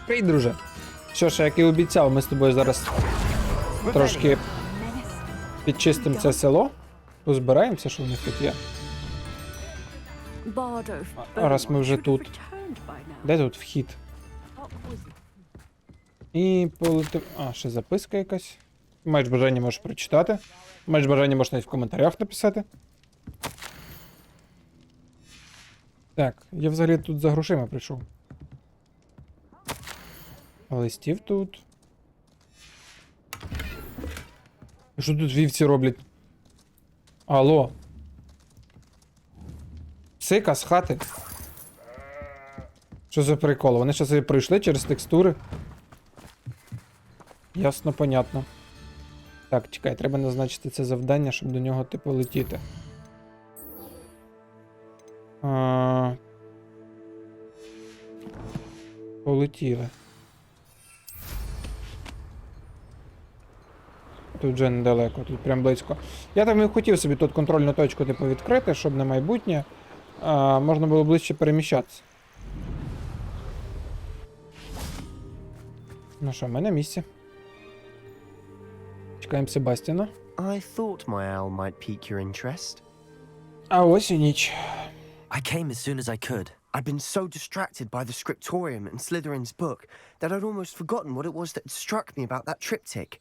Привіт, друже. Що ж, як і обіцяв, ми з тобою зараз трошки підчистимо це село. Позбираємося, що в них тут є. А раз ми вже тут. Де тут вхід? І полетим... А, ще записка якась. Маєш бажання, можеш прочитати. Маєш бажання, можеш навіть в коментарях написати. Так, я взагалі тут за грошима прийшов. Листів тут. Що тут вівці роблять? Алло. Сика з хати. Що за прикол? Вони ще собі пройшли через текстури. Ясно, понятно. Так, чекай, треба назначити це завдання, щоб до нього, типу, летіти. Полетіли. Тут вже недалеко, тут прям близько. Я там і хотів собі тут контрольну точку, типу, відкрити, щоб на майбутнє можна було ближче переміщатися. Ну що, ми на місці. Чекаємо Себастіна. I thought my owl might pique your interest. А ось і ніч. I came as soon as I could. I'd been so distracted by the scriptorium and Slytherin's book that I'd almost forgotten what it was that had struck me about that triptych.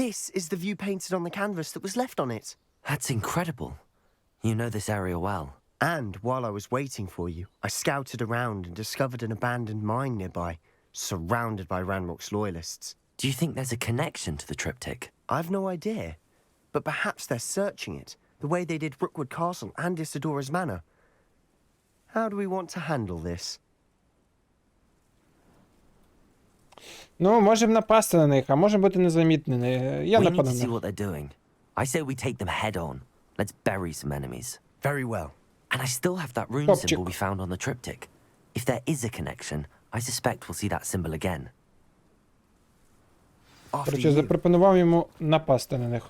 This is the view painted on the canvas that was left on it. That's incredible. You know this area well. And while I was waiting for you, I scouted around and discovered an abandoned mine nearby, surrounded by Ranrock's loyalists. Do you think there's a connection to the triptych? I've no idea, but perhaps they're searching it, the way they did Rookwood Castle and Isidora's Manor. How do we want to handle this? Ну, можемо напасти на них, а може бути незамітними. Я We need нападу to на see них. what they're doing. I say we take them head on. Let's bury some enemies. Very well. And I still have that rune Topчик. symbol we found on the triptych. If there is a connection, I suspect we'll see that symbol again. After Короче, you. запропонував йому напасти на них.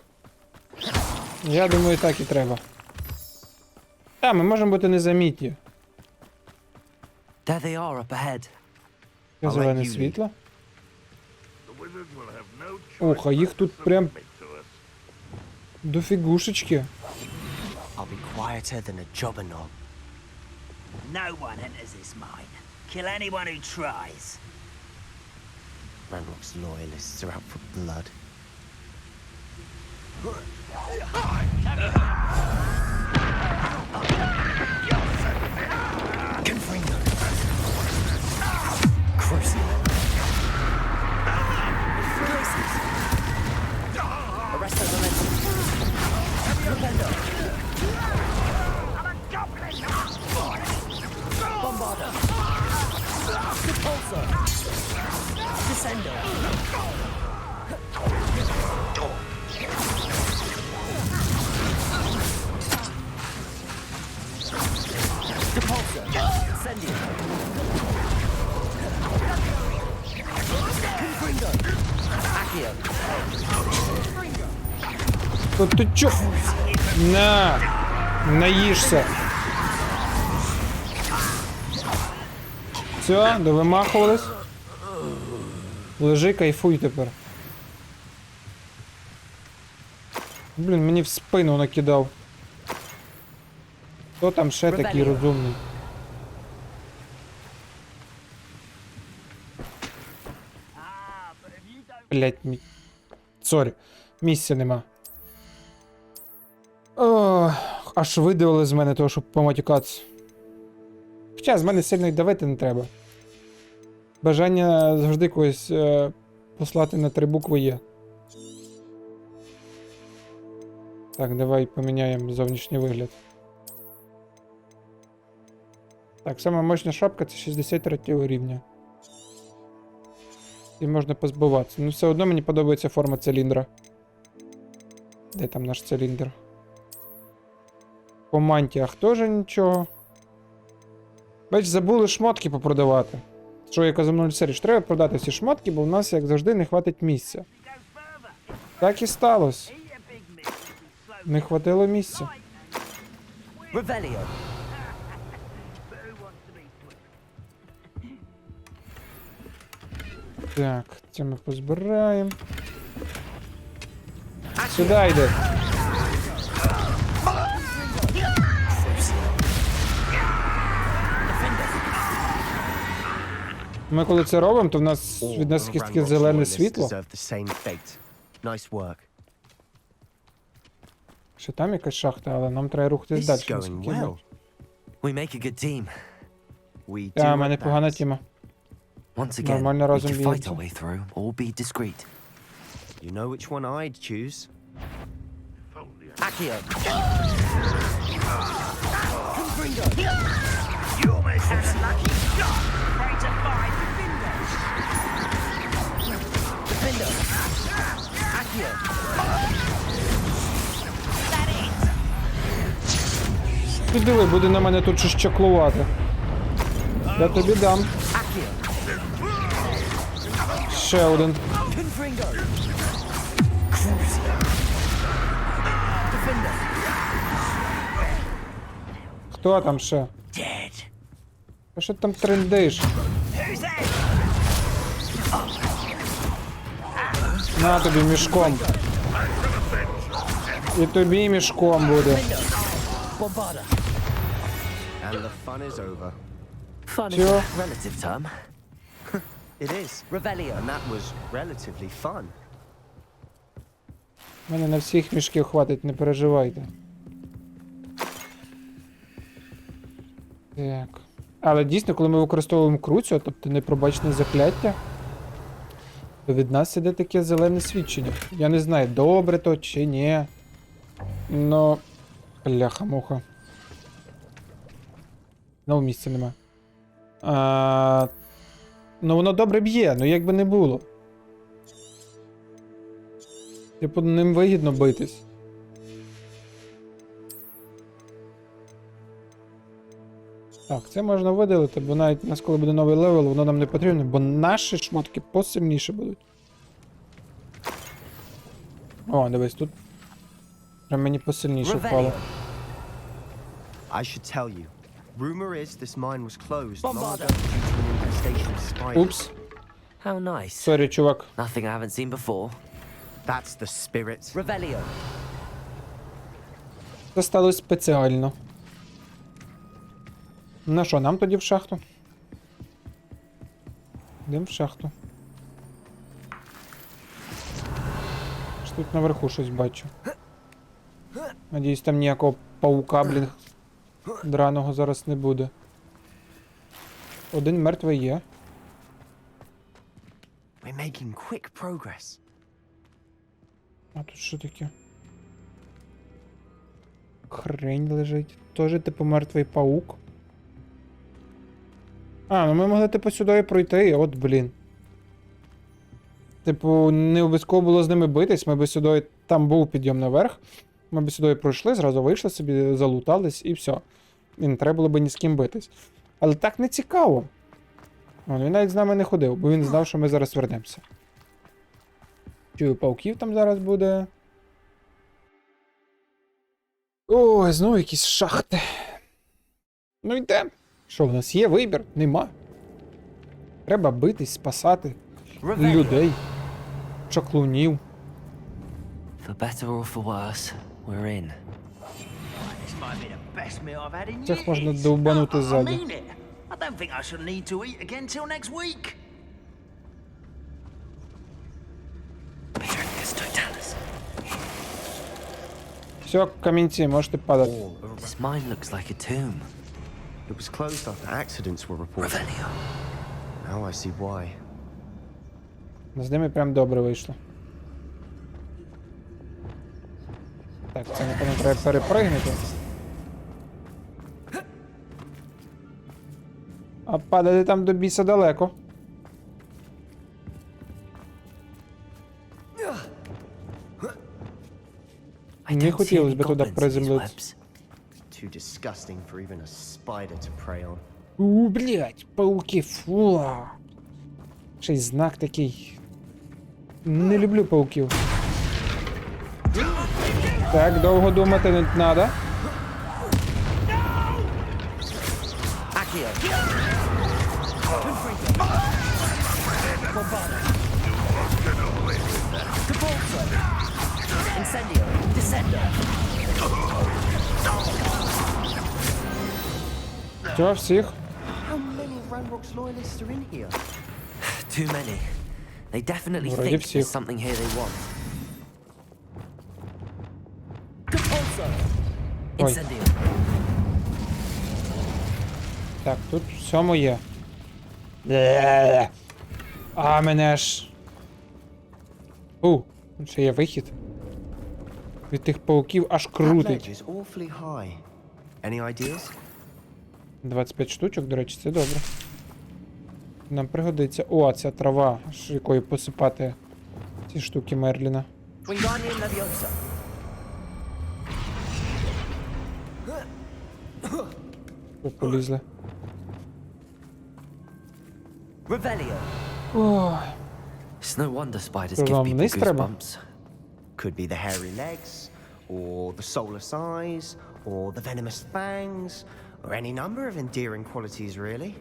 Я думаю, так і треба. Та, ми можемо бути незамітні. There they are up ahead. Є Але зелене Юлій. світло. Ох, а їх тут прям дофігушечки. I'll be quieter than a jobberknoll. No one enters this mine. Kill anyone who tries. Ranrock's loyalists are out for blood. Confringo. Crucible. Arrest those momentum. Bombarder. Repulsor. Descendo. Repulsor. Incendio. Confringo. Accio. От ти чо? На! Наїшся. Все, довимахувались. Лежи, кайфуй тепер. Блін, мені в спину накидав. Хто там ще такий розумний? Блять, Сорі, місця нема. О, аж видавили з мене того, щоб поматюкатися. Хоча з мене сильно й давити не треба. Бажання завжди когось послати на 3 букви є. Так, давай поміняємо зовнішній вигляд. Так, сама мощна шапка це 63 рівня. І можна позбуватися. Ну все одно мені подобається форма циліндра. Де там наш циліндр? По мантіях теж нічого. Бач, забули шмотки попродавати. Що я казав 0 серії, треба продати всі шмотки, бо в нас, як завжди, не хватить місця. Так і сталося. Не хватило місця. Revelio. Так, це ми позбираємо. Сюди йди. Ми коли це робимо, то в нас від нас якесь таке зелене світло. Nice work. Ще там якась шахта, але нам треба рухатись This далі. is going наскільки well. ми- We make a good team. We Та, do в мене our погана best. тема. Once again, Нормально we разом can fight б'ється. our way through or be discreet. You know which one I'd choose. Accio! You almost had a lucky shot. Ready to fight Defender! Accio! Ти диви, буде на мене тут щось чаклувати. Я тобі дам. Accio! Ще один. Confringo! Defender! Хто там ще? Dead. А що ти там трендиш? Who's that? На тобі мішком. І тобі мішком буде. Bombarda! And the fun is over. Fun is Sure. a relative term. It is. Revelio. And that was relatively fun. Мене на всіх мішків хватить, не переживайте. Так. Але дійсно, коли ми використовуємо круцю, тобто непробачне закляття, то від нас іде таке зелене свідчення. Я не знаю, добре то чи ні. Но... Бляха-муха. Знову місця нема. Ну воно добре б'є, ну як би не було. Типу, ним вигідно битись. Так, це можна видалити, бо навіть у нас коли буде новий левел, воно нам не потрібно, бо наші шмотки посильніше будуть. О, дивись, тут прям мені посильніше впало. I should tell you. Rumor is this mine was closed long Bombarda. ago due to an infestation of spiders. Упс, How nice. сорі, чувак. Nothing I haven't seen before. That's the spirit. Revelio. Це сталося спеціально. Ну що, нам тоді в шахту? Йдемо в шахту. Що тут наверху щось бачу. Надіюсь, там ніякого паука, блін, драного зараз не буде. Один мертвий є. We're making quick progress. А тут що таке? Хрень лежить. Тоже типу мертвий паук. А, ну ми могли типу сюди пройти, от блін. Типу, не обов'язково було з ними битись, ми би сюди, там був підйом наверх. Ми би сюди пройшли, зразу вийшли собі, залутались і все. І не треба було б ні з ким битись. Але так не цікаво. Він навіть з нами не ходив, бо він знав, що ми зараз вернемося. Чую, пауків там зараз буде. Ой, знову якісь шахти. Ну йдемо. Що, в нас є вибір? Нема. Треба битись, спасати людей, чаклунів. For better or for worse, we're in. This might be the best meal I've had in Цих years. можна довбанути I ззаді. mean it. I don't think I shall need to eat again till next week. Petronius Totalis. Все, камінці, можете падати. All around. This mine looks like a tomb. It was closed after accidents were reported. Revelio. Now I see why. З ними прям добре вийшло. Так, це напевно треба перепригнути. А падати там до біса далеко. I Не don't see хотілося any б туди goblins in these приземлитися. webs. Too disgusting for even a spider to prey on. Блять, пауки, фу. Ще й знак такий. Не люблю пауків. Так, довго думати не треба. Accio. Incendio. Descendo. Все, всіх. How many Ranrock's loyalists are in here? Too many. They definitely Вроде think всех. there's something here they want. Compulso. Ой. Incendio. Так, тут все моє. А, мене ж. Ще є вихід. Від тих пауків аж That крутить. ledge is awfully high. Any ideas? 25 штучок, до речі, це добре. Нам пригодиться. О, ця трава, аж якою посипати ці штуки Мерліна. Wingardium Leviosa. Що полізли. Revelio. Ой. It's no wonder spiders Що give вам people вниз треба? goosebumps. Could be the hairy legs, or the soulless eyes, or the venomous fangs, or any number of endearing qualities, really.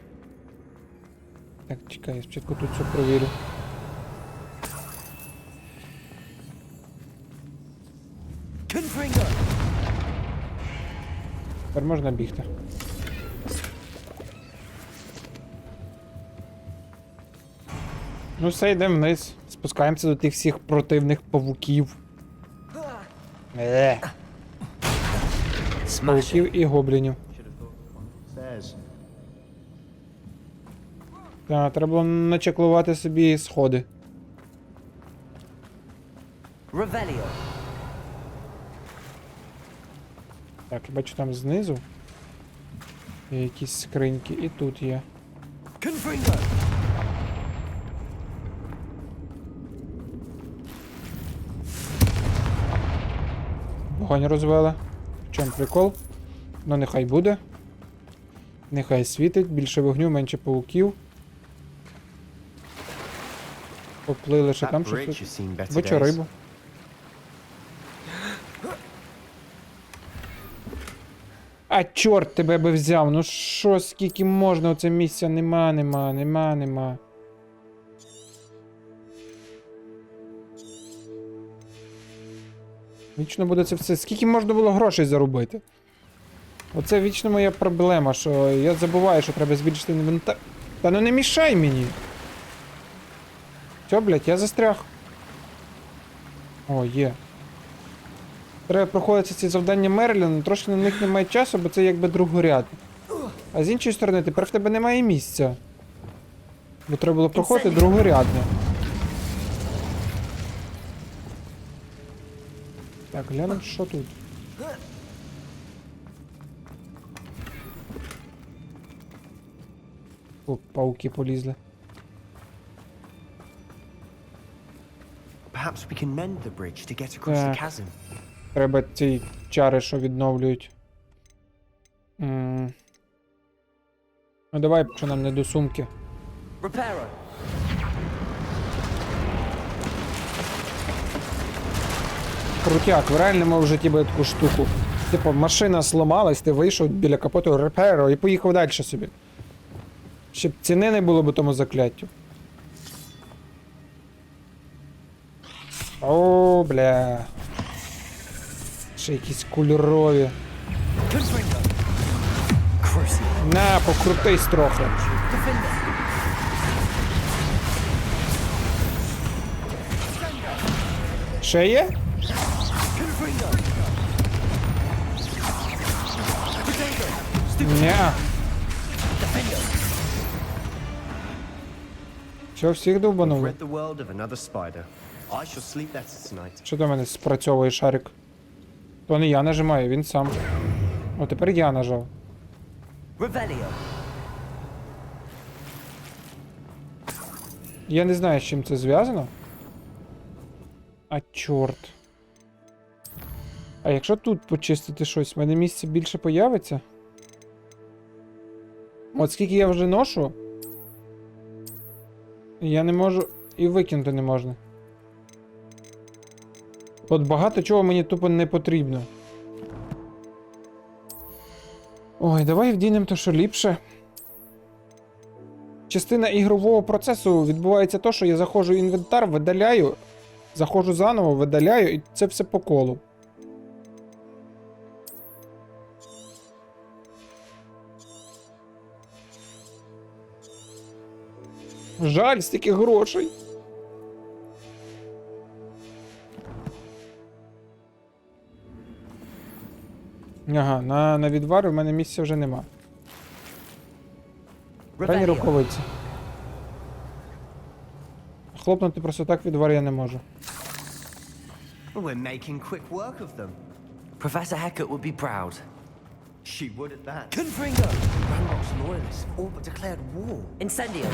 Так, чекай, я спочатку тут все провірю. Confringo. Тепер можна бігти. Ну все, йдемо вниз. Спускаємося до тих всіх противних павуків. Smash it. Павуків і гоблінів. Says. Так, треба було начеклувати собі сходи. Revelio. Так, я бачу там знизу. Є якісь скриньки, і тут є. Confringo. Вогонь розвели. В чому прикол? Ну нехай буде. Нехай світить, більше вогню, менше пауків. Поплили ще That там bridge щось. has seen better Бачу days. рибу. А чорт тебе би взяв, ну що, скільки можна, оце місця нема. Вічно буде це все. Скільки можна було грошей заробити? Оце вічно моя проблема, що я забуваю, що треба збільшити інвентар. Та ну не мішай мені! Все, блядь, я застряг. О, є. Треба проходити ці завдання Мерліна, трошки на них немає часу, бо це якби другорядно. А з іншої сторони, тепер в тебе немає місця. Бо треба було проходити другорядно. Так, глянемо, що тут. О, пауки полізли. Perhaps we can mend the bridge to get across the Так. chasm. Треба ці чари, що відновлюють. Ну давай, що нам не до сумки. Reparo. Крутяк, в реальному житті би таку штуку. Типу, машина сломалась, ти вийшов біля капоту реперо і поїхав далі собі. Щоб ціни не було б тому закляттю. О, бля. Ще якісь кольорові. Confringo. Crucio. На, покрутись трохи. Defender. Ще є? Confringo. Potato. Ня. Defender. Що, всіх довбанули? Rid the world of another spider. I shall sleep better tonight. Що до мене спрацьовує шарик? То не я нажимаю, він сам. О, тепер я нажав. Revelio. Я не знаю, з чим це зв'язано. А чорт. А якщо тут почистити щось, в мене місце більше появиться? От скільки я вже ношу, я не можу і викинути не можна. От багато чого мені тупо не потрібно. Ой, давай вдінемо то, що ліпше. частина ігрового процесу відбувається то, що я заходжу в інвентар, видаляю, заходжу заново, видаляю, і це все по колу. Жаль, стільки грошей. Ага, на відвари в мене місця вже нема. Крайні Revelio. рукавиці. Хлопнути просто так відвар я не можу. We're making quick work of them. Professor Hecat would be proud. She would at that. Confringo! Ranrock's loyalists all but declared war. Incendio!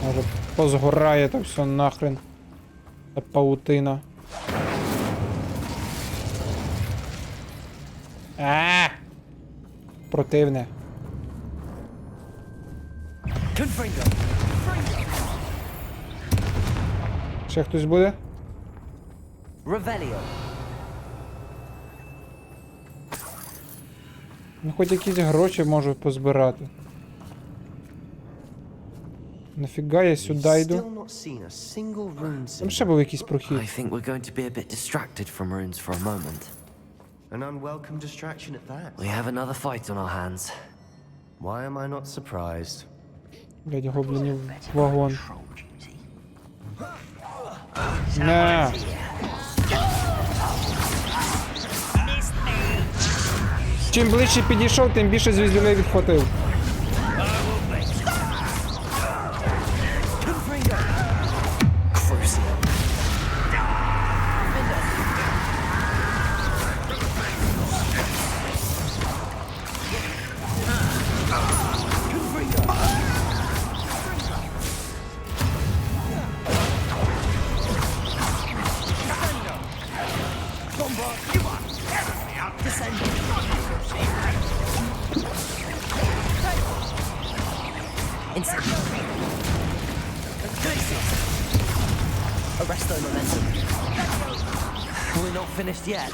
Може позгорає то все нахрен. Та паутина. Противне. Confringo! Ще хтось буде? Revelio! Ну хоч якісь гроші можу позбирати. Нафіга я сюди йду? Still not seen a single rune Там ще symbol. був якийсь прохід. I think we're going to be a bit distracted from runes for a moment. An unwelcome distraction at that. We have another fight on our hands. Why am I not surprised? Блядь, гоблінів вагон. Control duty. На! Missed me. Чим ближче підійшов, тим більше звіздюлей відхватив. Crucial. Incendio! Arresto momentum. We're not finished yet.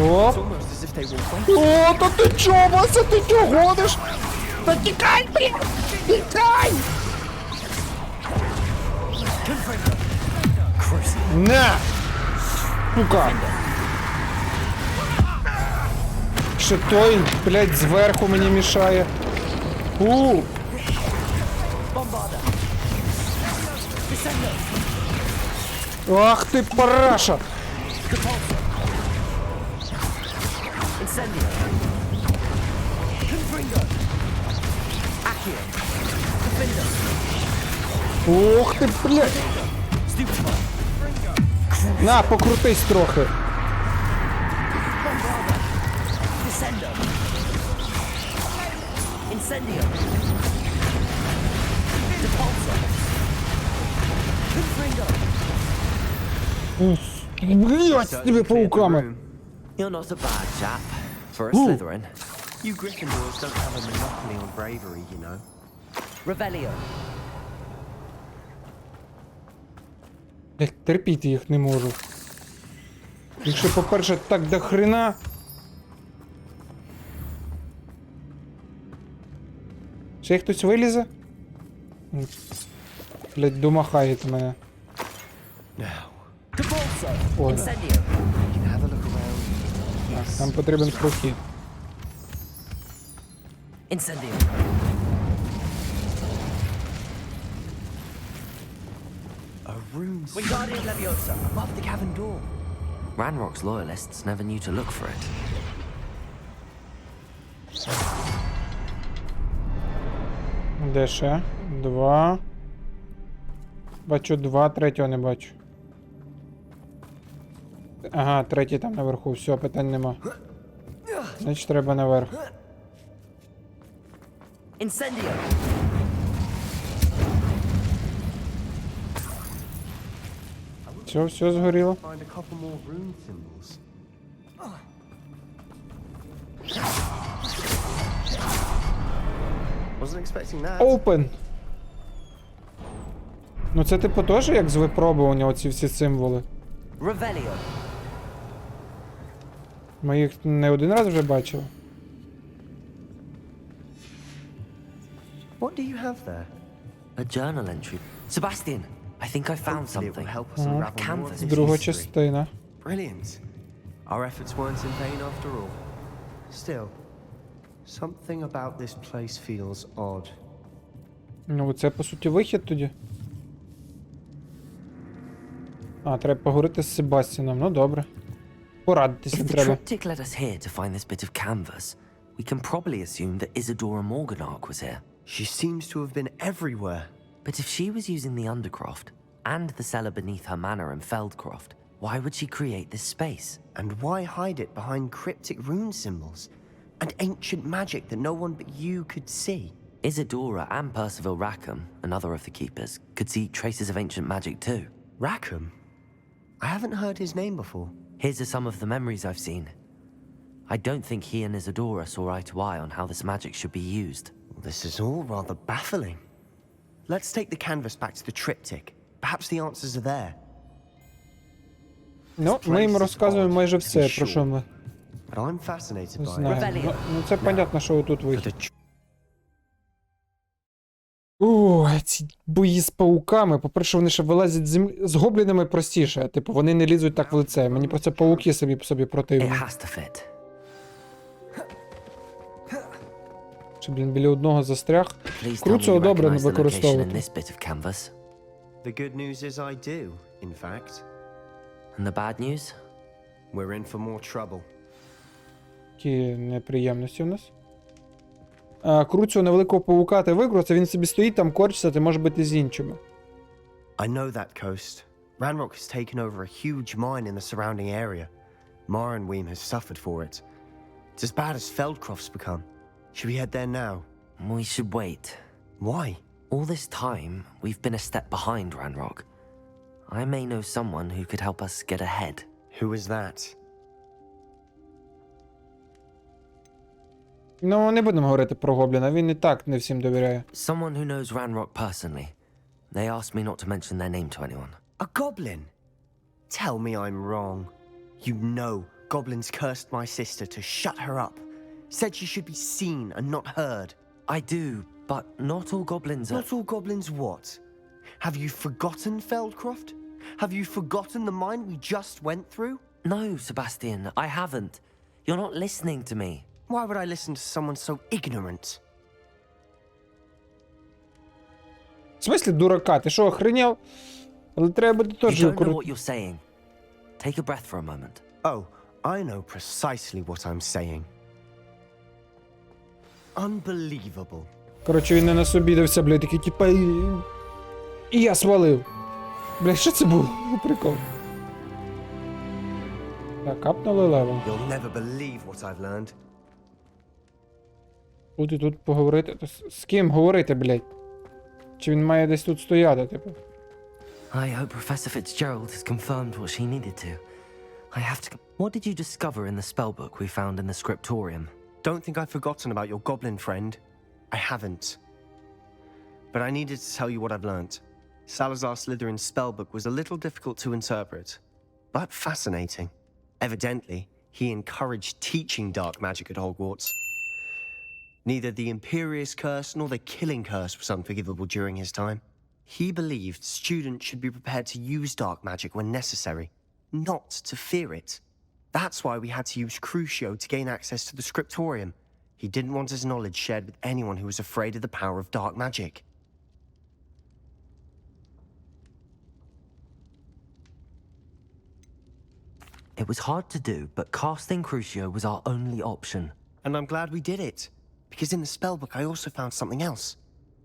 О! Almost as if they were waiting. О, та ти чо, Вася, ти чо гониш? Та тікай, блядь! Тікай! Confringo! Crucial. На! Сука! Ще той, блядь, зверху мені мішає. Bombarda! Descendo! Ах ти параша! Repulsor! Incendio! Confringo! Accio! Defender! Ох ти, блядь! Stupefy! На, покрутись трохи. Bombarda! Descendo! Incendio! Repulsor! Confringo! Блядь, з тими пауками. You're not a bad chap for a Ooh. Slytherin. You Gryffindors don't have a monopoly on bravery, you know. Revelio! Блядь, терпіти їх не можу. Якщо, по-перше, так до хрена. Ще хтось вилізе? Блядь, домахаєте мене. Now, Repulsor! Ой. Incendio! you can have a look around. Так, нам потрібен прохід. Incendio! A rune symbol Wingardium Leviosa! above the cavern door. Ranrock's loyalists never knew to look for it. Де ще? Два. Бачу два, третього не бачу. Ага, третій там наверху. Все, питань нема. Значить, треба наверх. Incendio! Все згоріло. Find a couple more rune symbols. Wasn't expecting that. Open! Ну це типу теж як з випробування, оці всі символи. Revelio! Ми їх не один раз вже бачили. What do you have there? A journal entry. Sebastian, I think I found Hopefully it will something. help us unravel more of this Друга mystery. частина. Brilliant. Our efforts weren't in vain after all. Still, something about this place feels odd. Ну, це, по суті, вихід тоді. А, треба поговорити з Себастіном. Ну, добре. Порадитися If the треба. triptych led us here to find this bit of canvas, we can probably assume that Isadora Morganark was here. She seems to have been everywhere. But if she was using the Undercroft, and the cellar beneath her manor in Feldcroft, why would she create this space? And why hide it behind cryptic rune symbols? And ancient magic that no one but you could see? Isadora and Percival Rackham, another of the keepers, could see traces of ancient magic too. Rackham? I haven't heard his name before. His are some of the memories I've seen. I don't think he and Isadora saw eye to eye on how this magic should be used. This is all rather baffling. Let's take the canvas back to the triptych. Perhaps the answers are there. Ну, ми їм розказуємо майже все, про що ми But I'm fascinated by it. знаємо. Ну, це понятно, що тут For вихід. the Ой, ці бої з пауками. По-перше, вони ще вилазять з землі. З гоблінами простіше. Типу, вони не лізуть так в лице. Мені просто пауки собі It противні. has to fit. Чи, блін, біля одного застряг. Please tell me Круцо you добре не recognize the location in використовувати. this bit of canvas. The good news is I do, in fact. And the bad news? We're in for more trouble. Які неприємності у нас. Круцю невеликого паука ти викрав, це він собі стоїть там, корчиться, ти може бути з іншими. I know that coast. Ranrock has taken over a huge mine in the surrounding area. Marenweem has suffered for it. It's as bad as Feldcroft's become. Should we head there now? We should wait. Why? All this time, we've been a step behind Ranrock. I may know someone who could help us get ahead. Who is that? Ну, не будемо говорити про гобліна, він і так не всім довіряє. Someone who knows Ranrock personally. They asked me not to mention their name to anyone. A goblin? Tell me I'm wrong. You know goblins cursed my sister to shut her up. Said she should be seen and not heard. I do, but not all goblins are... Not all goblins what? Have you forgotten Feldcroft? Have you forgotten the mine we just went through? No, Sebastian, I haven't. You're not listening to me. Why would I listen to someone so ignorant? В смислі дурака? Ти що, охренів? Але треба буде You теж don't know what you're saying. Take a breath for a moment. Oh, I know precisely what I'm saying. Unbelievable. Коротше, він не насобідався, блядь, такий, типа, і я свалив. Блядь, що це було? Прикол. Так, капнули левел. You'll never believe what I've learned. Буде тут поговорити. З ким говорити, блядь? Чи він має десь тут стояти, типу? I hope Professor Fitzgerald has confirmed what she needed to. I have to... What did you discover in the spellbook we found in the scriptorium? Don't think I've forgotten about your goblin friend. I haven't. But I needed to tell you what I've learnt. Salazar Slytherin's spellbook was a little difficult to interpret, but fascinating. Evidently, he encouraged teaching dark magic at Hogwarts. Neither the Imperious Curse nor the Killing Curse was unforgivable during his time. He believed students should be prepared to use dark magic when necessary, not to fear it. That's why we had to use Crucio to gain access to the scriptorium. He didn't want his knowledge shared with anyone who was afraid of the power of dark magic. It was hard to do, but casting Crucio was our only option. And I'm glad we did it, because in the spellbook I also found something else.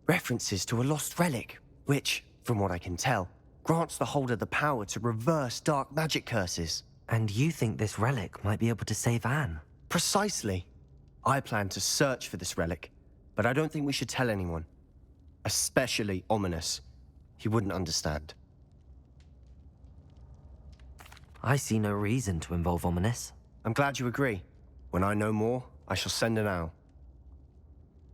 References to a lost relic, which, from what I can tell, grants the holder the power to reverse dark magic curses. And you think this relic might be able to save Anne? Precisely. I plan to search for this relic, but I don't think we should tell anyone. Especially Ominous. He wouldn't understand. I see no reason to involve Ominous. I'm glad you agree. When I know more, I shall send an owl.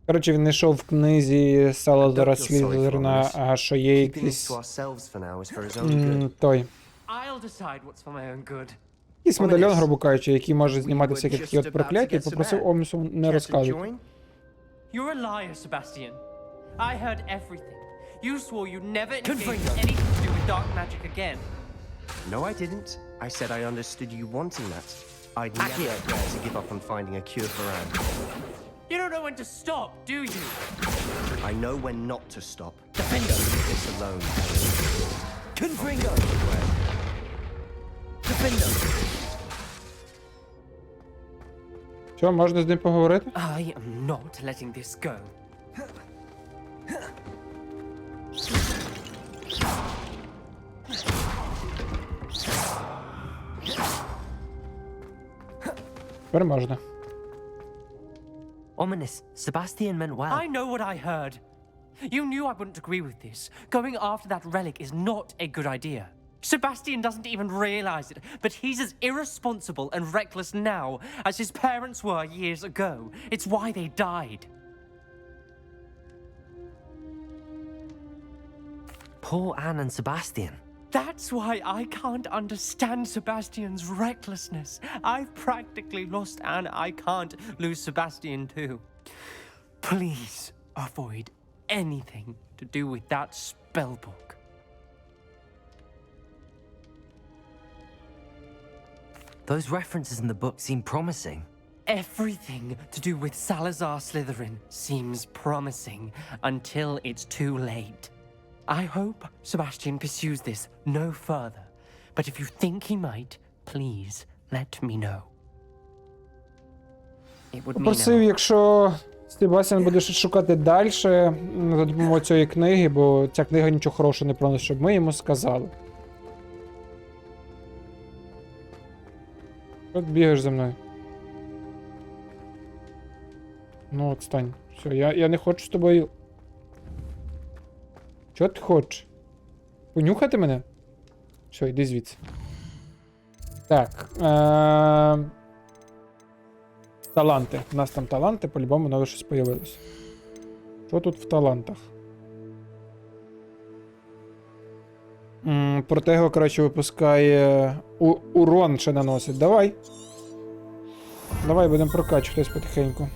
Коротше, він знайшов в книзі Салазара Don't feel sorry for Слізерна, Ominous. що є Keeping this якийсь... to ourselves for now is for his own good. Той. I'll decide what's for my own good. Якийсь медальйон, Ominous. грубо кажучи, який може знімати We were всякі такі just от about to прокляття, і get to попросив bed. Омнісу не Care to розказувати. join? You're a liar, Sebastian. I heard everything. You swore you'd never engage in Confringo. anything to do with dark magic again. No, I didn't. I said I understood you wanting that. I'd never Accio. dare to give up on finding a cure for Anne. You don't know when to stop, do you? I know when not to stop. Defendo. Leave this alone. Confringo. Defendo. Що, можна з ним поговорити? I am not letting this go. Тепер можна. Ominous. Sebastian meant well. I know what I heard. You knew I wouldn't agree with this. Going after that relic is not a good idea. Sebastian doesn't even realize it, but he's as irresponsible and reckless now as his parents were years ago. It's why they died. Poor Anne and Sebastian. That's why I can't understand Sebastian's recklessness. I've practically lost Anne. I can't lose Sebastian too. Please avoid anything to do with that spellbook. Those references in the book seem promising. Everything to do with Salazar Slytherin seems promising until it's too late. I hope Sebastian pursues this no further, but if you think he might, please let me know. It would mean Попросив, якщо Себастьян буде щось шукати далі за допомогою цієї книги, бо ця книга нічого хорошого не приносить, щоб ми йому сказали. От бігаєш за мною. Ну, отстань. Все, я не хочу з тобою. Чого ти хочеш? Понюхати мене? Все, йди звідси. Так. Таланти. У нас там таланти, по-любому нове щось появилось. Що тут в талантах? Протего, коротше, випускає. Урон ще наносить. Давай. Давай будемо прокачуватись потихеньку.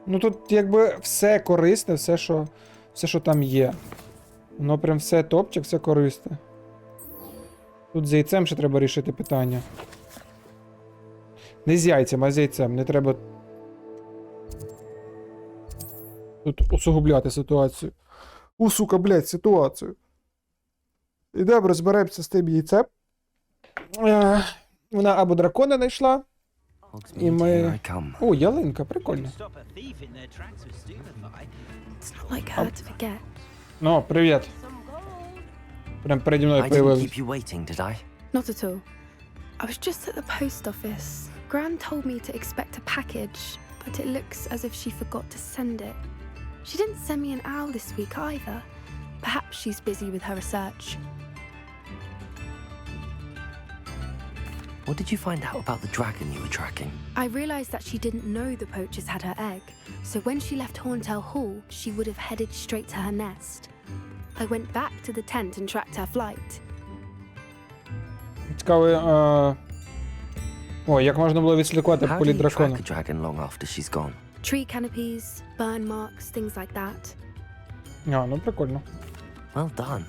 Ну тут якби все корисне, все, що там є. Воно прям все топчик, все корисне. Тут з яйцем ще треба рішити питання. Не з яйцем, а з яйцем. Не треба тут усугубляти ситуацію. Сука, блядь, ситуацію. Ідемо, розберемося з тим яйцем. Вона або дракона знайшла. І ми... Here I come. О, ялинка, прикольно. Stop a thief in their tracks with stupefy. It's not like her to forget. Ну, привіт. Прям переді мною I didn't появилась. keep you waiting, did I? Not at all. I was just at the post office. Gran told me to expect a package, but it looks as if she forgot to send it. She didn't send me an owl this week either. Perhaps she's busy with her research. What did you find out about the dragon you were tracking? I realized that she didn't know the poachers had her egg, so when she left Horntail Hall, she would have headed straight to her nest. I went back to the tent and tracked her flight. Цікаво, О, як можна було відслідкувати How do політ you дракона? track a dragon long after she's gone? Tree canopies, burn marks, things like that. Ну прикольно. Well done.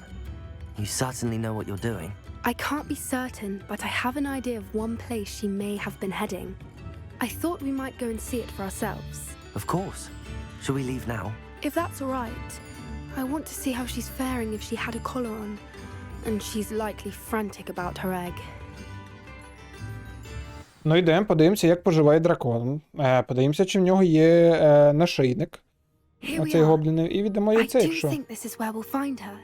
You certainly know what you're doing. I can't be certain, but I have an idea of one place she may have been heading. I thought we might go and see it for ourselves. Of course. Shall we leave now? If that's all right. I want to see how she's faring if she had a collar on. And she's likely frantic about her egg. Ну йдемо, подивимося, як поживає дракон. Подивимося, чи в нього є нашийник. Here we Оцей are. гобліний. І віддамо I яйце, do якщо. think this is where we'll find her.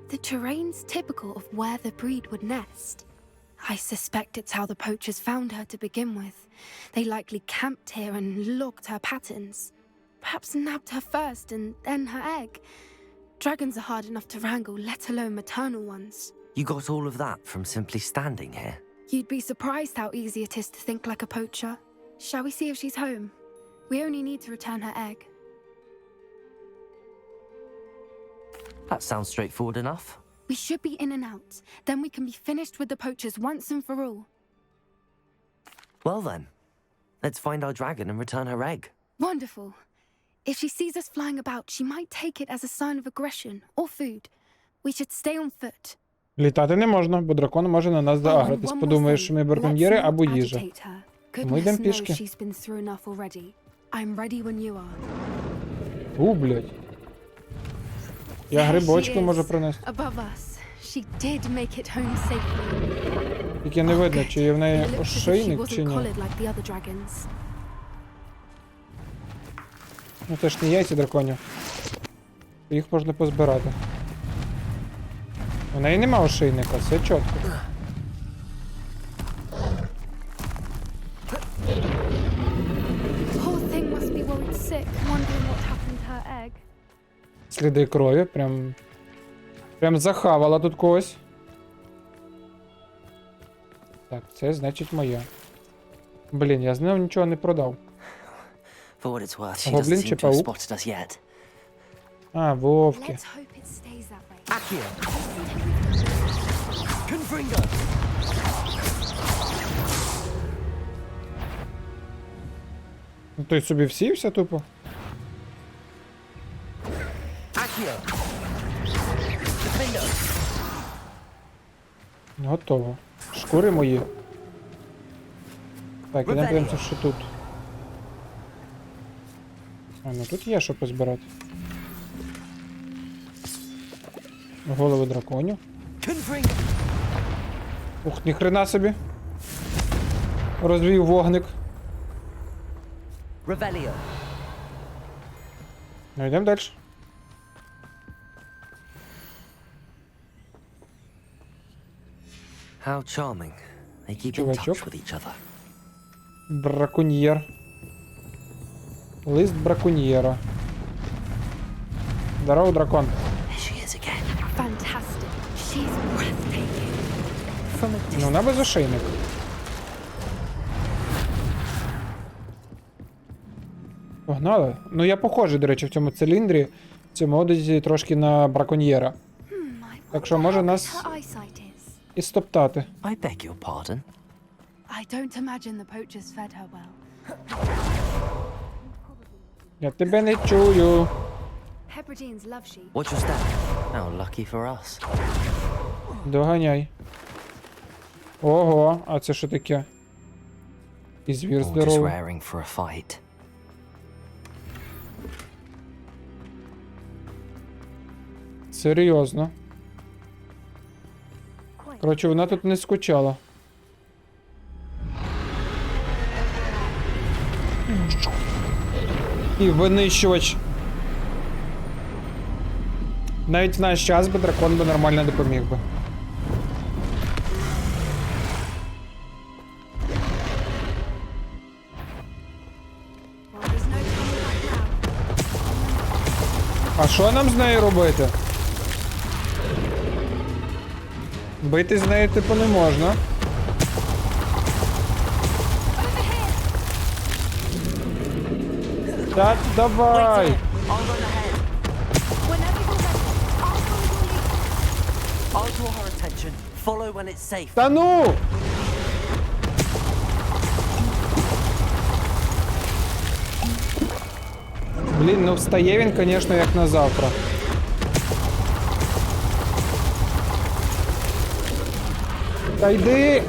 The terrain's typical of where the breed would nest. I suspect it's how the poachers found her to begin with. They likely camped here and logged her patterns. Perhaps nabbed her first and then her egg. Dragons are hard enough to wrangle, let alone maternal ones. You got all of that from simply standing here? You'd be surprised how easy it is to think like a poacher. Shall we see if she's home? We only need to return her egg. That sounds straightforward enough. We should be in and out. Then we can be finished with the poachers once and for all. Well then, Let's find our dragon and return her egg. Wonderful. If she sees us flying about, she might take it as a sign of aggression or food. We should stay on foot. Літати не можна, бо дракон може на нас заагритись. Подумає, що ми браконьєри або їжа. Ми йдемо пішки. Блядь. Я грибочки можу принести. Тільки не видно, чи є в неї ошейник, чи ні. Ну це ж не яйця драконів. Їх можна позбирати. У неї нема ошейника, все чітко. Сліди крові, прям захавала тут когось. Так, це значить моя. Блін, я з ним нічого не продав. For what it's worth, she Гоблін doesn't чи seem to have паук? spotted us yet. А, вовки. Accio! Confringo! Ну той собі всівся тупо. Accio! Defendo! Готово. Шкури мої. Так, ідемо подивимося, що тут. А, ну тут є що позбирати. Голови драконів. Confringo! Ух, ніхрена собі. Розвів вогник. Revelio! Ну йдемо далі. How charming. They keep in Чувачок. touch with each other. Браконьєр. Лист браконьєра. Здорово, дракон. There she is again. Fantastic. She's breathtaking. From a Ну, distance. вона без ошейника. Погнали. Ну я похожий, до речі, в цьому циліндрі, в цьому одязі трошки на браконьєра. Так що може нас і стоптати. I beg your pardon. I don't imagine the poachers fed her well. Я тебе не чую. Hebrideans love sheep. What's your step? How lucky for us. Доганяй. Ого, а це що таке? І звір Or just здоровий. raring for a fight. Серйозно. Коротше, вона тут не скучала. І винищувач. Навіть в наш час би дракон би нормально допоміг би. Well, there's no coming back now. А що нам з нею робити? Бити з нею, типу, не можна. Так, давай! I'll run ahead. Whenever you're ready, I'll follow your lead. I'll draw her attention. Follow when it's safe. Та ну! Блін, ну встає він, звісно, як на завтра. Та йди!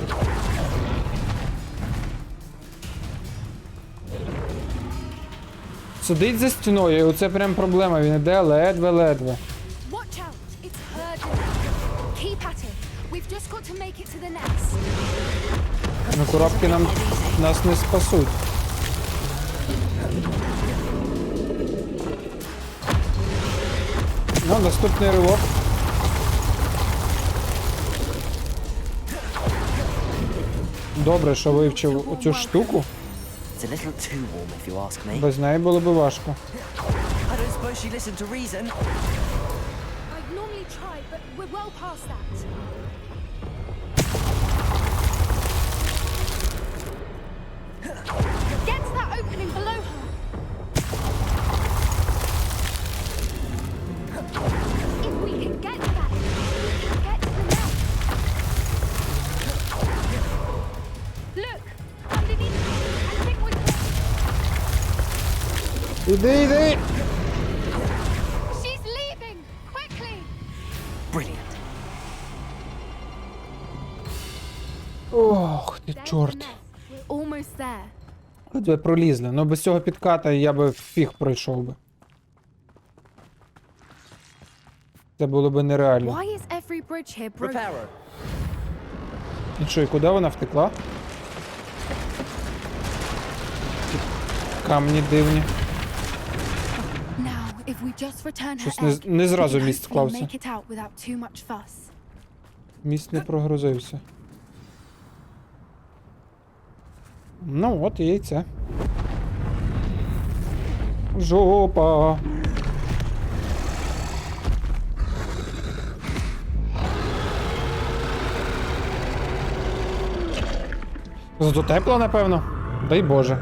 Сидить за стіною, і оце прям проблема, він іде ледве-ледве. Watch out, it's urgent. Keep at it. We've just got to make it to the nest. Ну коробки нас не спасуть. Ну, наступний ривок. Добре, що вивчив оцю штуку. It's a little too warm if you ask me. Без неї було б важко. I don't suppose she listened to reason. I'd normally try, but we're well past that. Get to that opening below her. If we can get to that, we can get to the nest. Look, underneath. I think we're close. Іди, іди! She's leaving! Quickly! Brilliant. Ох, ти There's the чорт. nest. We're almost there. Ледве пролізли. Ну без цього підката я би фіг пройшов би. Це було би нереально. Why is every bridge here broken? І що, і куди вона втекла? Камні дивні. Now, if we just return her Щось egg, не we зразу can міст hopefully склався. make it out without too much fuss. Міст не прогрузився. Ну, от і яйце. Жопа. Зато тепло, напевно. Дай Боже.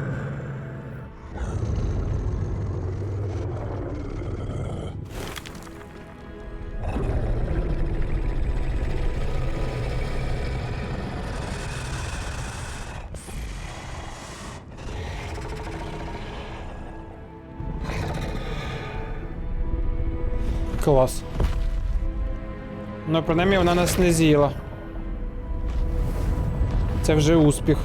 Клас. Ну, принаймні вона нас не з'їла. Це вже успіх.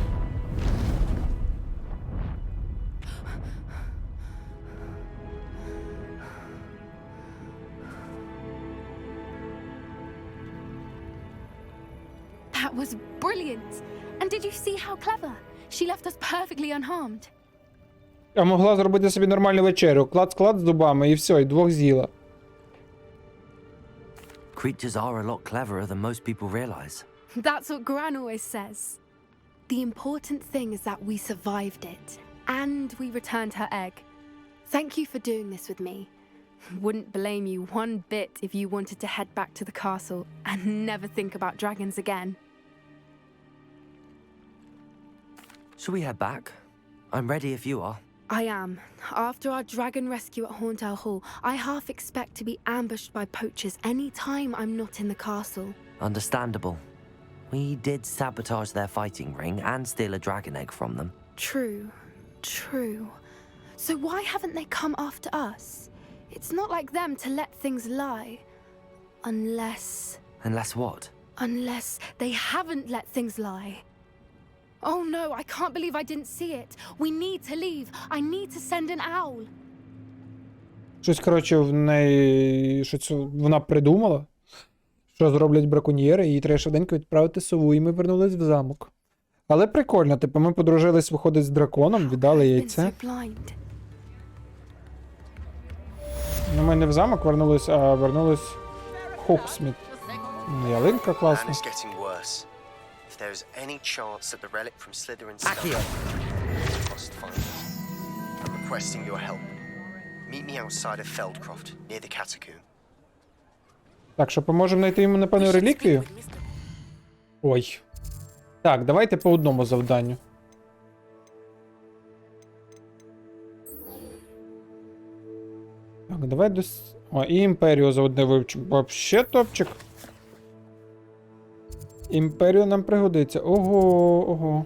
That was brilliant! And did you see how clever? She left us perfectly unharmed. А могла зробити собі нормальну вечерю. Клац-клац з зубами і все, і двох з'їла. Creatures are a lot cleverer than most people realize. That's what Gran always says. The important thing is that we survived it. And we returned her egg. Thank you for doing this with me. Wouldn't blame you one bit if you wanted to head back to the castle and never think about dragons again. Shall we head back? I'm ready if you are. I am. After our dragon rescue at Hauntow Hall, I half expect to be ambushed by poachers any time I'm not in the castle. Understandable. We did sabotage their fighting ring and steal a dragon egg from them. True. True. So why haven't they come after us? It's not like them to let things lie. Unless Unless what? they haven't let things lie. Oh no, I can't believe I didn't see it. We need to leave. I need to send an owl. Щось, коротше, в неї. Щось вона придумала, що зроблять браконьєри, і їй треба швиденько відправити сову, і ми вернулись в замок. Але прикольно, типу, ми подружились, виходить, з драконом, віддали I've been яйце. so blind. Ну, ми не в замок вернулись, а вернулись в Хоксміт. Ялинка And класна. it's getting worse. If there's any chance that the relic from Slytherin's Accio. I must find it. I'm requesting your help. Meet me outside of Feldcroft, near the catacomb. Так, що поможемо знайти йому, напевно, реліквію? Ой. Так, давайте по одному завданню. Так, давай до... О, і імперію за одне вивчимо. Вообще топчик. Імперію нам пригодиться. Ого, ого.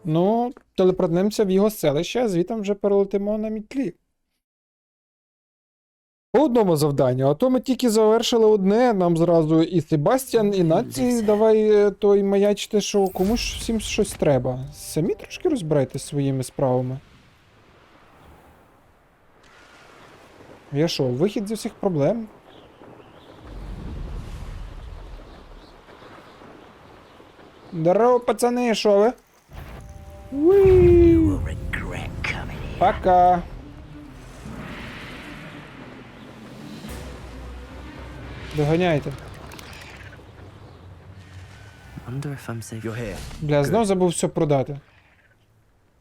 Ну, телепортнемося в його селище, а звітом вже перелетимо на мітлі. По одному завданню, а то ми тільки завершили одне, нам зразу і Себастьян, і Наці, давай той маячте, що комусь всім щось треба. Самі трошки розбирайтесь своїми справами. Я що, вихід зі всіх проблем? Здорово, пацани, що ви? Уі! Will regret coming here. Пока. Доганяйте. Wonder if I'm safe. You're here. Бля, знов забув все продати.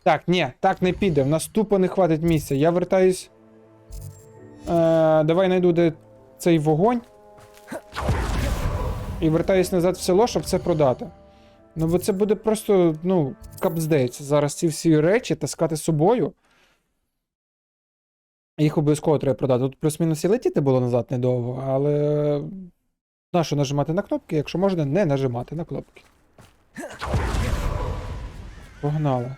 Так, ні, так не піде. В нас тупо не хватить місця. Я вертаюсь. Давай найду де цей вогонь. І вертаюсь назад в село, щоб це продати. Ну, бо це буде просто, ну, капздець. Зараз ці всі речі таскати з собою. Їх обов'язково треба продати. Тут плюс-мінус і летіти було назад недовго, але. Нащо нажимати на кнопки, якщо можна не нажимати на кнопки. Погнали.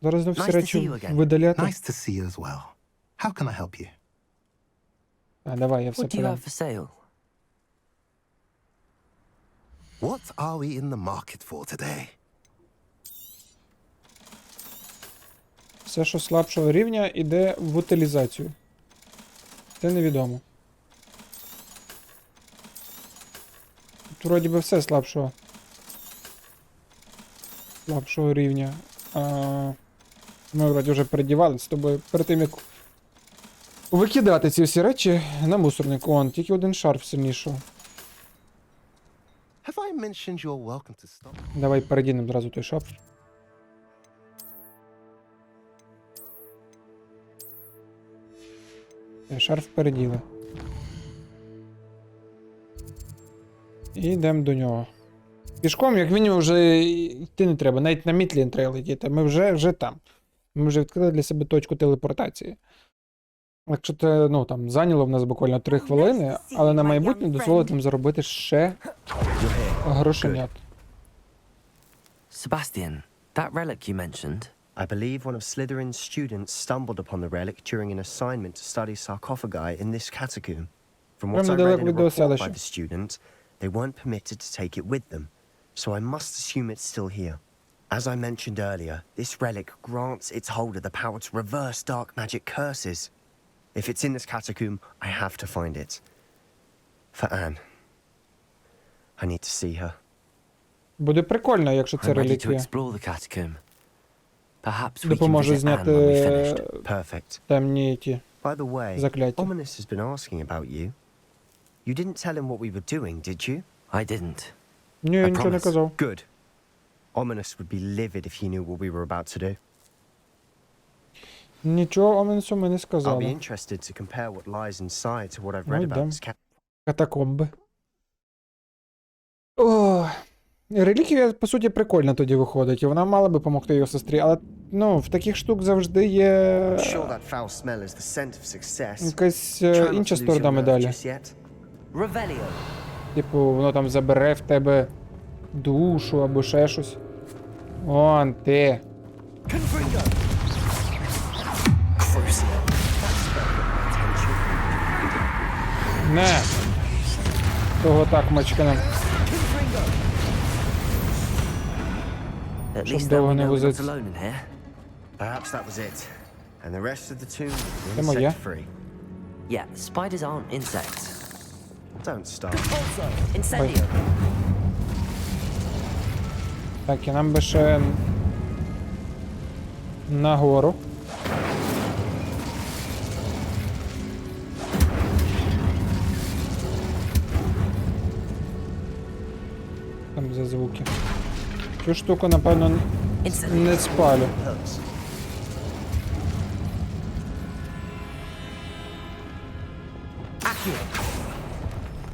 Зараз всі Nice to see речі you again. видаляти. Nice to see you as well. How can I help you? А, давай, я все What do you продам. have for sale? What are we in the market for today? Все, що слабшого рівня, іде в утилізацію. Це невідомо. Тут вроді би все слабшого. Слабшого рівня. Ми вроді вже передівалися з тобою перед тим, як викидати ці всі речі на мусорник. Он, тільки один шарф сильнішого. Have I mentioned you're welcome to stop? Давай передінемо зразу той шарф. Шарф переділи. І йдемо до нього. Пішком, як мінімум, вже йти не треба. Навіть на мітлі не треба летіти. Ми вже там. Ми вже відкрили для себе точку телепортації. Якщо це, ну, там, зайняло в нас буквально 3 хвилини, але на майбутнє дозволить нам заробити ще грошенят. Sebastian, that relic you mentioned. I believe one of Slytherin's students stumbled upon the relic during an assignment to study sarcophagi in this catacomb. From what I read in a report by the student, they weren't permitted to take it with them, so I must assume it's still here. As I mentioned earlier, this relic grants its holder the power to reverse dark magic curses. If it's in this catacomb, I have to find it. For Anne. I need to see her. Буде прикольно, якщо це I'm ready to реліквія. explore the catacomb. Perhaps we can Допоможе visit Anne зняти when we finished. Perfect. темні ті By the way, закляття. Ominous has been asking about you. You didn't tell him what we were doing, did you? I didn't. Ні, я I нічого не promise. казав. Good. Ominous would be livid if he knew what we were about to do. Нічого Оменсу ми не I'll be сказали. interested to compare what lies inside to what I've Ну, read йдем. about this cat. Катакомби. О, реліквія, по суті, прикольна тоді виходить, і вона мала би допомогти його сестрі, але, ну, в таких штук завжди є I'm sure that foul smell is the scent of success. якась Try not інша to lose сторона your nerve медалі. just yet. Revelio. Типу, воно там забере в тебе душу або ще щось. Вон ти. Confringo. Не. Того так мачканем. At Щоб least now довго we не know we're not возиться. alone in here. Perhaps that was it. And the rest of the tomb Це was моє. insect free. Yeah, spiders aren't insects. Don't start. Incendio. Так, і нам би ще нагору. Там за звуки. Цю штуку, напевно, не спалю. Hurts.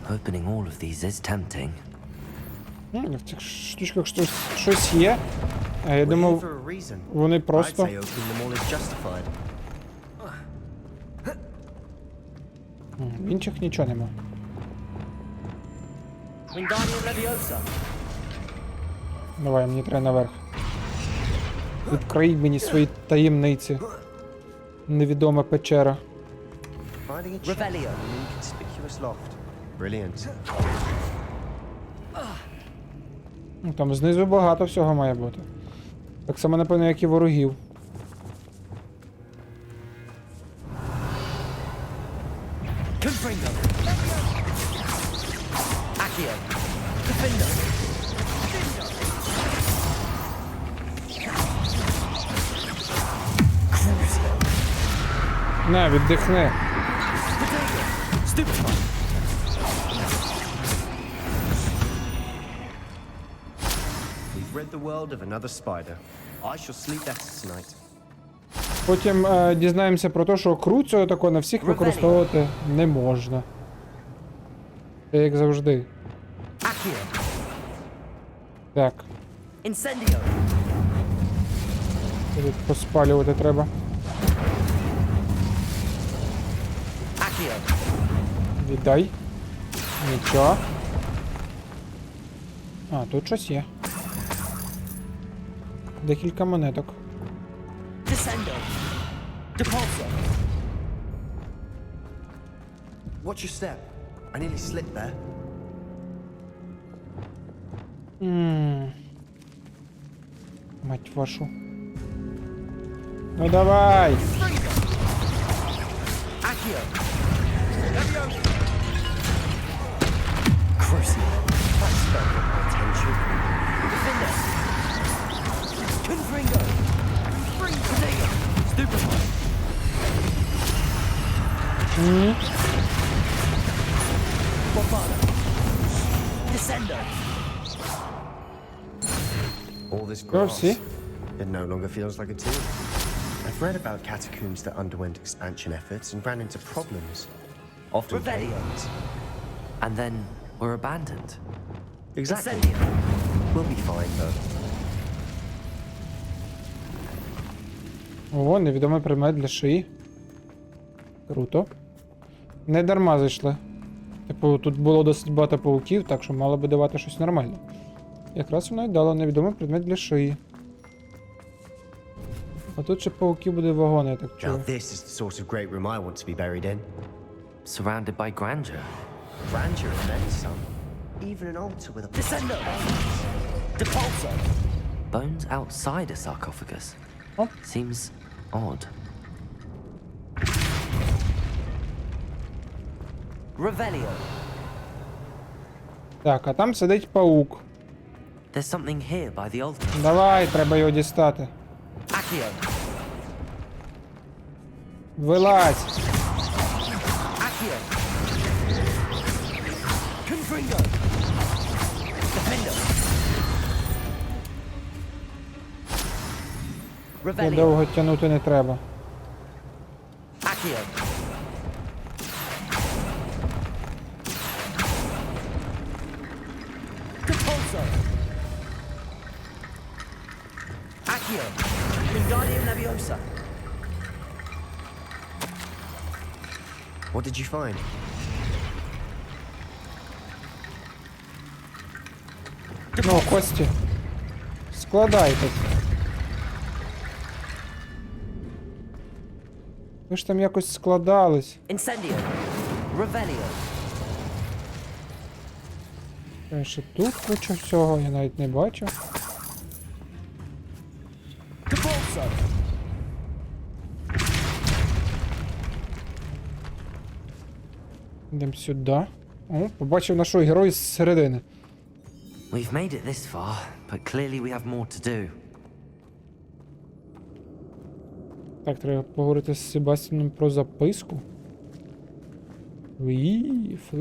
Opening all of these is tempting. В цих штучках щось є. А я We're here думав, for a reason. вони I'd просто. say opening them all is justified. В інших нічого нема. Wingardium Leviosa. Давай, мені треба наверх. Відкрий мені свої таємниці. Невідома печера. Finding a chair Revelio. in an inconspicuous loft. Brilliant. Ну, там знизу багато всього має бути. Так само, напевно, як і ворогів. Confringo. Accio. Defendo. Не, віддихни. Stupefy. We've rid the world of another spider. I shall sleep better tonight. Потім дізнаємося про те, що круцю тако на всіх використовувати не можна. Це як завжди. Accio. Так, Incendio. тут поспалювати треба. Accio. Віддай. Нічого. А, тут щось є. Декілька монеток. Depulso. Watch your step. I nearly slipped there. Мать вашу. Ну давай! Accio. Crucial. That spell got my attention. Defender. Confringo. Protego. Stupefy. Bombada. Descendo. All this Go grass. see. It no longer feels like a tomb. I've read about catacombs that underwent expansion efforts and ran into problems. Often Rebellions. And then were abandoned. Exactly. Incendio. We'll be fine though. Ого, невідомий предмет для шиї. Круто. Не дарма зайшли. Типу, тут було досить багато пауків, так що мало би давати щось нормальне. Якраз воно і дало невідомий предмет для шиї. А тут ще пауків буде вагон, я так Now чую. this is the sort of great room I want to be buried in. Surrounded by grandeur. Grandeur and then some. Even an altar with a Descendo. Depulso. Bones outside a sarcophagus. Oh. Seems odd. Revelio. Так, а там сидить паук. There's something here by the altar. Давай, треба його дістати. Accio. Вилазь! Accio. Confringo. Defendo. Я Revelio. довго тягнути не треба. Accio. Depulso. Accio. Wingardium Leviosa. What did you find? Ну, кості. Складайтесь. Ви ж там якось складались. Incendio. Revelio. Ще тут куча всього, я навіть не бачу. Depulso. Йдемо сюди. О, побачив нашого героя з середини. We've made it this far, but clearly we have more to do. Так, треба поговорити з Себастьяном про записку. Уї, фу.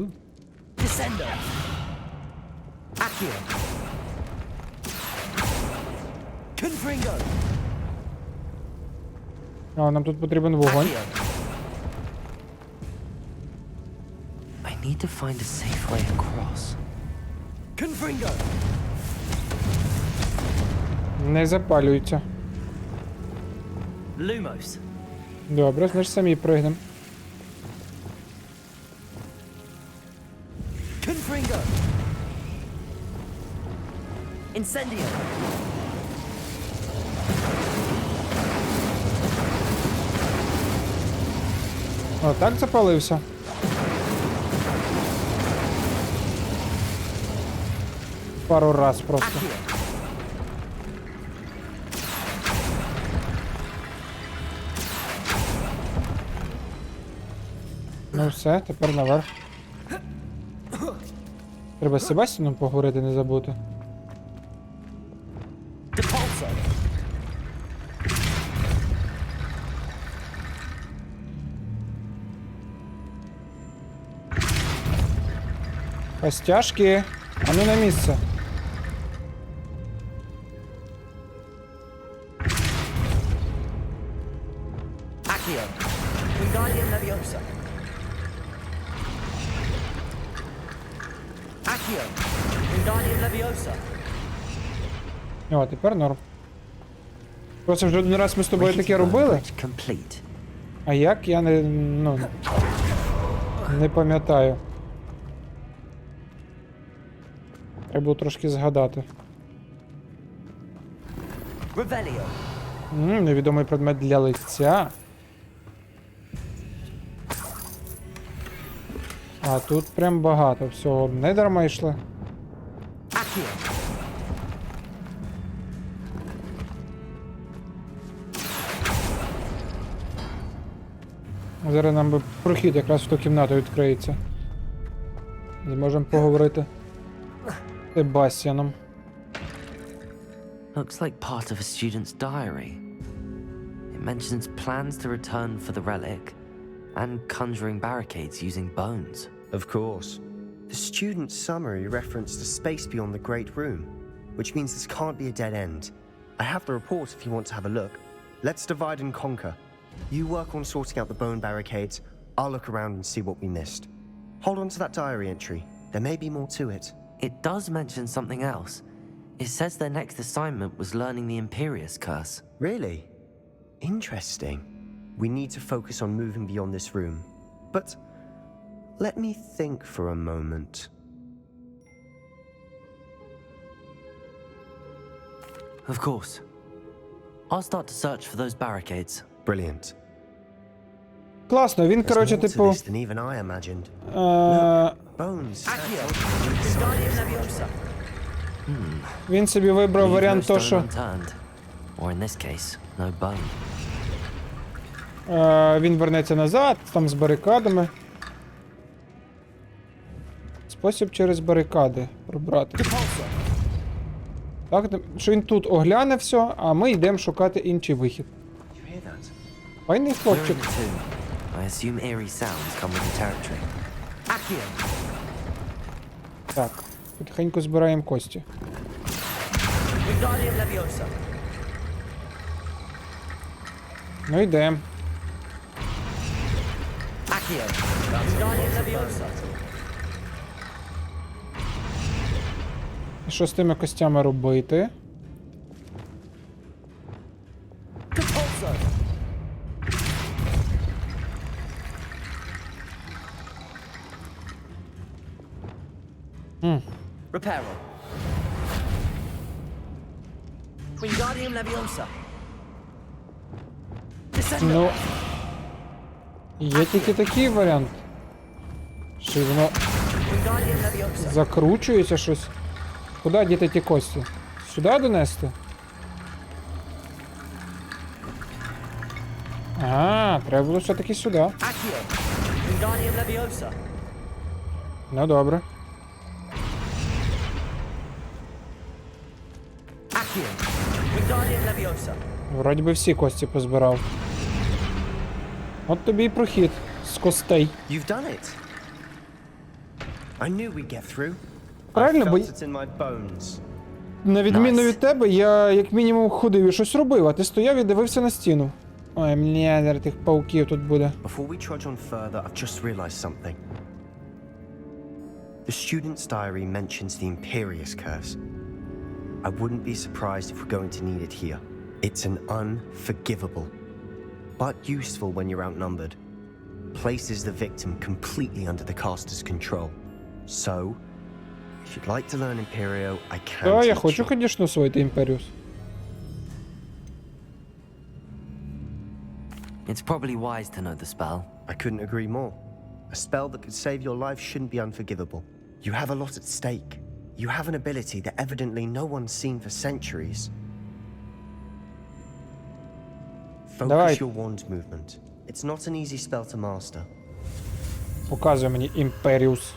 Descendo. Accio. Confringo. А, нам тут потрібен вогонь. Accio. I need to find a safe way across. Confringo. Не запалюється. Lumos. Добре, значить самі пригнем. Confringo. Incendio. О, так запалився. Пару раз просто. Accio. Ну все, тепер наверх. Треба з Себастьяном поговорити, не забути. Depulso. Костяшки. А ну на місце. Accio. Wingardium Leviosa. Accio. Wingardium Leviosa. О, тепер норм. Просто вже один раз ми з тобою таке робили. Complete. А як я не. Ну. Не пам'ятаю. Треба було трошки згадати. Revelio. Невідомий предмет для лиця. А тут прям багато всього. Не дарма йшли. Accio. Зараз нам би прохід якраз в ту кімнату відкриється. Зможемо поговорити з Себастьяном. Looks like part of a student's diary. It mentions plans to return for the relic and conjuring barricades using bones. Of course. The student's summary referenced a space beyond the Great Room, which means this can't be a dead end. I have the report if you want to have a look. Let's divide and conquer. You work on sorting out the bone barricades, I'll look around and see what we missed. Hold on to that diary entry. There may be more to it. It does mention something else. It says their next assignment was learning the Imperius Curse. Really? Interesting. We need to focus on moving beyond this room. But let me think for a moment. Of course. I'll start to search for those barricades. Brilliant. Класно, він, There's коротше, more to типу. this than even I imagined. Accio. Bones. Wingardium Leviosa. Він собі вибрав Leave no варіант то, stone що unturned. Or in this case, no bone. він вернеться назад, там з барикадами. Спосіб через барикади пробрати. Так, що він тут огляне все, а ми йдемо шукати інший вихід. You hear that? Файний We're in хлопчик. the tomb. I assume eerie sounds come with the territory. Accio. Так, потихеньку збираємо кості. Wingardium Leviosa. Ну йдемо. Accio. Wingardium Leviosa. І що з тими костями робити? Compulso. Reparo. Wingardium Leviosa. Descendo. Ну. Є тільки такий варіант. Що воно Wingardium Leviosa. закручується щось. Куди діти ті кості? Сюди донести? А, треба було все-таки сюди. Accio. Wingardium Leviosa. Ну добре. Accio. Wingardium Leviosa. Вроді би всі кості позбирав. От тобі й прохід з костей. You've done it. I knew we'd get through. Правильно, I бо felt it in my bones. на відміну Nice. від тебе, я як мінімум ходив і щось робив, а ти стояв і дивився на стіну. Ой, мені зараз тих пауків тут буде. Before we trudge on further, I've just realized something. The student's diary mentions the Imperius Curse. I wouldn't be surprised if we're going to need it here. It's an unforgivable, but useful when you're outnumbered. Places the victim completely under the caster's control. So, if you'd like to learn Imperio, I can Та, я teach хочу, you. звісно, освоїти Імперіус. It's probably wise to know the spell. I couldn't agree more. A spell that could save your life shouldn't be unforgivable. You have a lot at stake. You have an ability that evidently no one's seen for centuries. Давай. Focus your wand movement. It's not an easy spell to master. Показує мені Імперіус.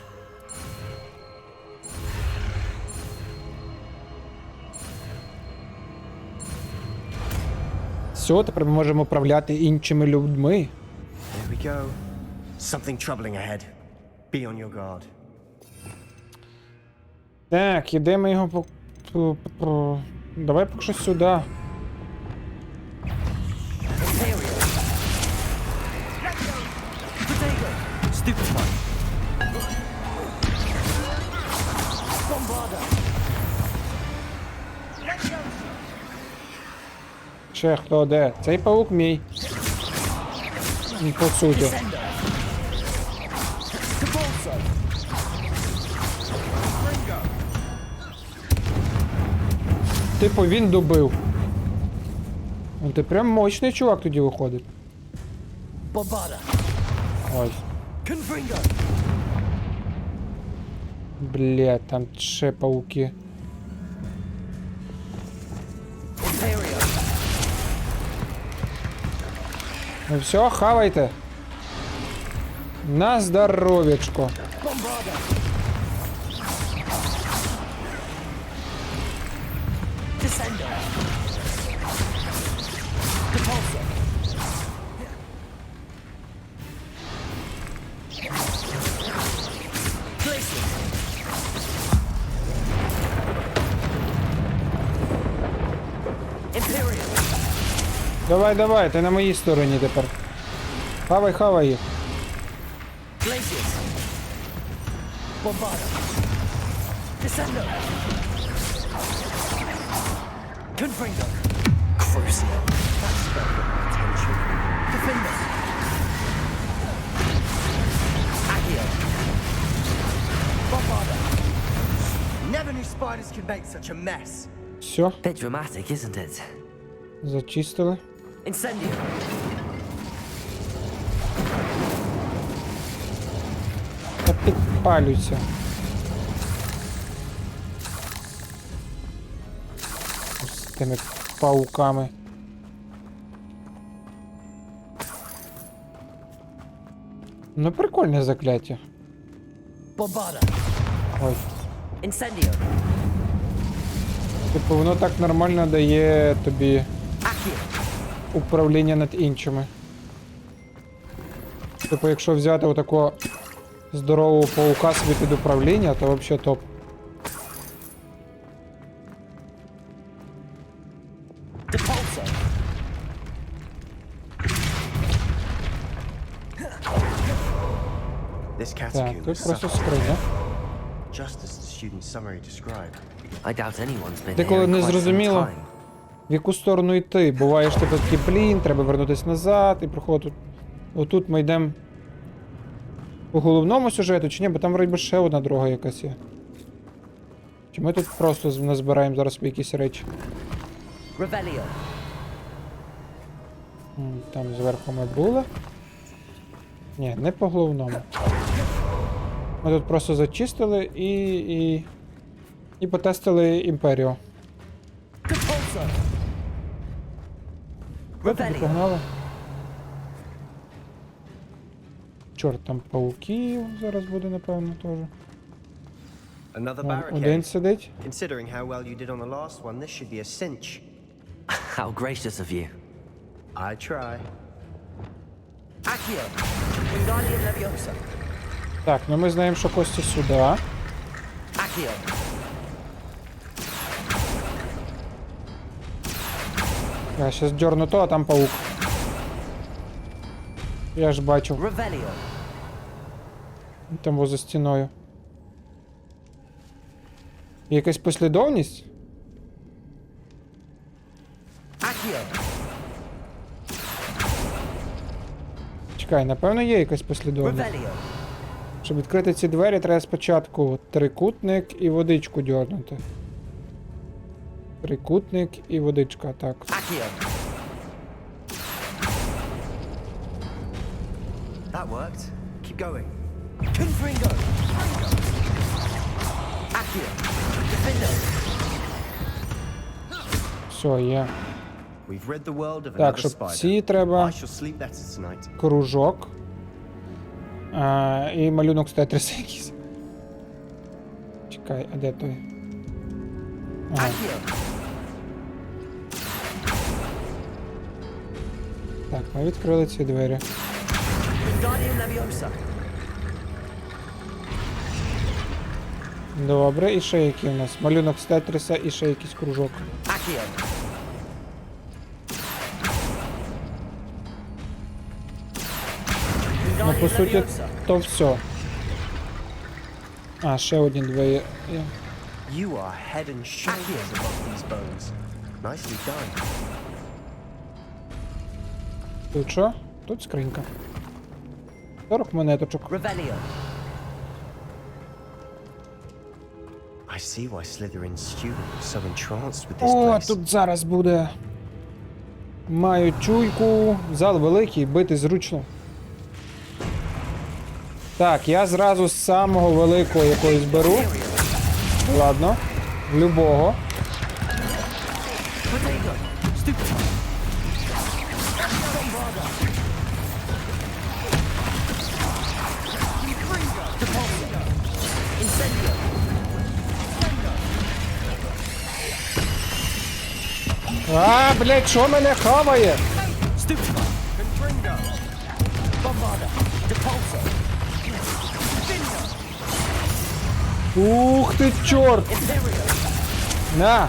Все, тепер ми можемо управляти іншими людьми. Here we go. Something troubling ahead. Be on your guard. Так, ідемо його Давай поки що сюди. Stupid one. Ще хто де? Цей паук мій. По суті. Типу він добив. Ну ти прям мощний чувак тоді виходить. Bombada. Ось. Confringo. Бля, там ще пауки. Ну все, хавайте. На здоров'ячко. Давай, давай, ти на моїй стороні тепер. Хавай, хавай їх. Never knew spiders could make such a mess. Все, Bit dramatic, isn't it? зачистили. Incendio. Та підпалюйся. З тими пауками. Ну, прикольне закляття. Bombarda. Ой. Incendio. Типу, воно так нормально дає тобі Accio. управління над іншими. Типу, якщо взяти отакого здорового паука собі під управління, то взагалі топ. Depulso. This Так, catacomb тут is просто such скриня. just as the student's summary described. I doubt anyone's been Деколи here in не quite some зрозуміло, time. в яку сторону йти. Буває, що типу такий, блін, треба вернутися назад і проходити. Отут ми йдемо по головному сюжету, чи ні, бо там вроді би ще одна дорога якась є. Чи ми тут просто назбираємо зараз якісь речі? Revelio. Там зверху ми були. Ні, не по головному. Ми тут просто зачистили і потестили імперію. Depulso. Туди Revelio. погнали. Чорт, там пауків зараз буде, напевно, теж. Another Вон barricade. один сидить. Considering how well you did on the last one, this should be a cinch. How gracious of you. I try. Accio. Wingardium Leviosa. Так, ну ми знаємо, що Костя сюди. Accio. Я щас дерну то, а там паук. Я ж бачу, Revelio. там возле стіною. Є якась послідовність? Accio. Чекай, напевно, є якась послідовність. Revelio. Щоб відкрити ці двері, треба спочатку трикутник і водичку дьорнути. Трикутник і водичка, так. Accio. That worked. Keep going. Confringo. Accio. Defendo. Все, є. We've rid the world of Так, another щоб spider. ці треба I shall sleep better tonight. кружок. І малюнок з Тетриса якийсь. Чекай, а де той? Ага. Accio. Так, ми відкрили ці двері. Wingardium Leviosa. Добре, і ще який у нас? Малюнок з Тетриса і ще якийсь кружок. Accio. Ну, по Wingardium суті, Leviosa. то все. А, ще одні двері є. You are head and shoulders above these bones. Nicely done. Тут що? Тут скринька. 40 монеточок. Revelio. I see why Slytherin's student was so entranced with this О, place. тут зараз буде. Маю чуйку. Зал великий, бити зручно. Так, я зразу з самого великого якогось беру. Ладно. Любого. А, блядь, що мене хаває? Ух ти, чорт! На!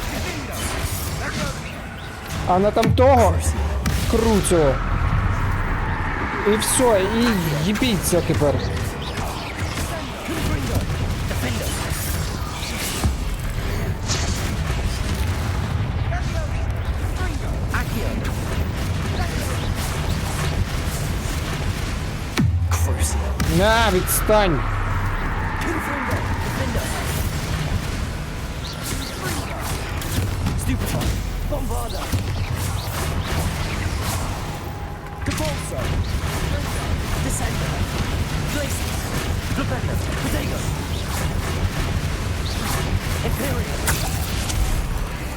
А на там того круцього. І все, і їбіться тепер. На, відстань!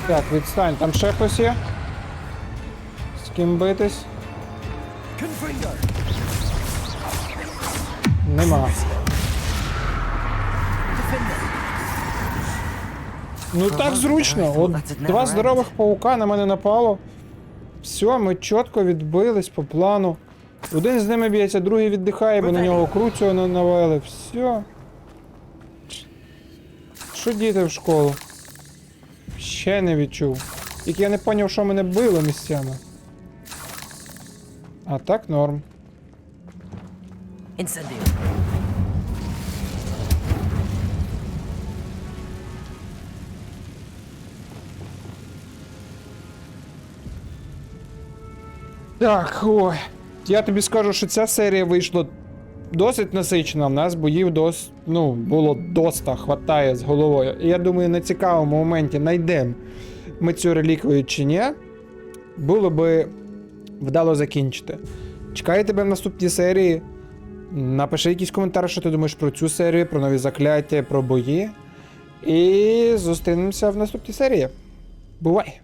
Так, відстань, там ще хтось є? З ким битись? Нема. Ну так зручно. От два здорових паука на мене напало. Все, ми чітко відбились по плану. Один з ними б'ється, другий віддихає, бо на нього круцю навели. Все. Що діти в школу? Ще не відчув. Тільки я не зрозумів, що мене било місцями. А так норм. Incendio. Так, ой. Я тобі скажу, що ця серія вийшла досить насичена. В нас боїв було доста, хватає з головою. І я думаю, на цікавому моменті знайдемо ми цю реліквію чи ні. Було би вдало закінчити. Чекаю тебе в наступній серії. Напиши якийсь коментар, що ти думаєш про цю серію, про нові закляття, про бої. І зустрінемося в наступній серії. Бувай!